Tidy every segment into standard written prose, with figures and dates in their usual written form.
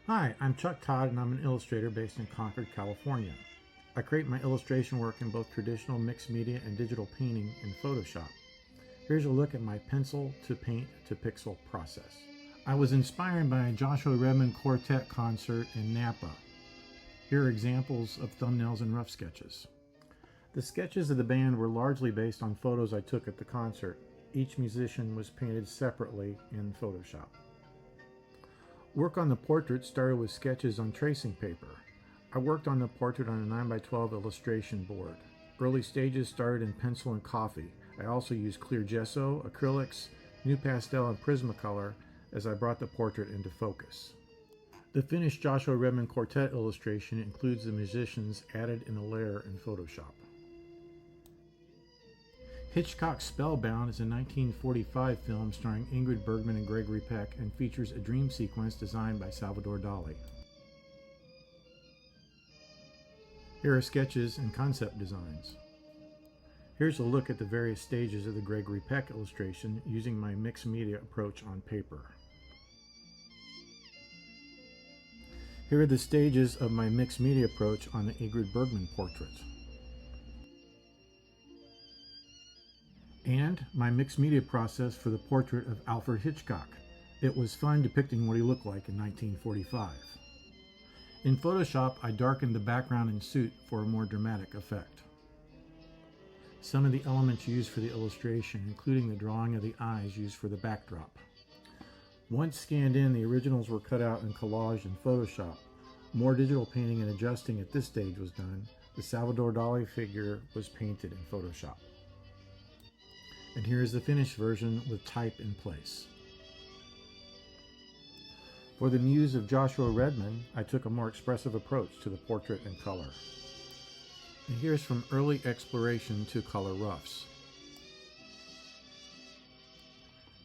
Hi, I'm Chuck Todd and I'm an illustrator based in Concord, California. I create my illustration work in both traditional mixed media and digital painting in Photoshop. Here's a look at my pencil to paint to pixel process. I was inspired by a Joshua Redman Quartet concert in Napa. Here are examples of thumbnails and rough sketches. The sketches of the band were largely based on photos I took at the concert. Each musician was painted separately in Photoshop. Work on the portrait started with sketches on tracing paper. I worked on the portrait on a 9x12 illustration board. Early stages started in pencil and coffee. I also used clear gesso, acrylics, NuPastel, and Prismacolor as I brought the portrait into focus. The finished Joshua Redman Quartet illustration includes the musicians added in a layer in Photoshop. Hitchcock's Spellbound is a 1945 film starring Ingrid Bergman and Gregory Peck and features a dream sequence designed by Salvador Dali. Here are sketches and concept designs. Here's a look at the various stages of the Gregory Peck illustration using my mixed media approach on paper. Here are the stages of my mixed media approach on the Ingrid Bergman portrait. And my mixed media process for the portrait of Alfred Hitchcock. It was fun depicting what he looked like in 1945. In Photoshop, I darkened the background and suit for a more dramatic effect. Some of the elements used for the illustration, including the drawing of the eyes used for the backdrop. Once scanned in, the originals were cut out and collaged in Photoshop. More digital painting and adjusting at this stage was done. The Salvador Dali figure was painted in Photoshop. And here is the finished version with type in place. For the muse of Joshua Redman, I took a more expressive approach to the portrait and color. And here's from early exploration to color roughs.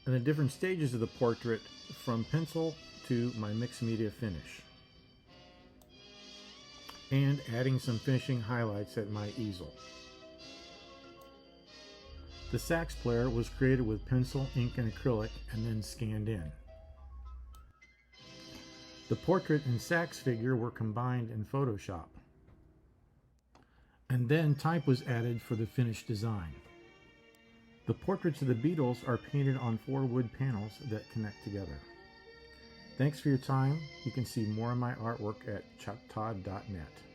And the different stages of the portrait from pencil to my mixed media finish. And adding some finishing highlights at my easel. The sax player was created with pencil, ink, and acrylic, and then scanned in. The portrait and sax figure were combined in Photoshop. And then type was added for the finished design. The portraits of the Beatles are painted on 4 wood panels that connect together. Thanks for your time. You can see more of my artwork at chucktodd.net.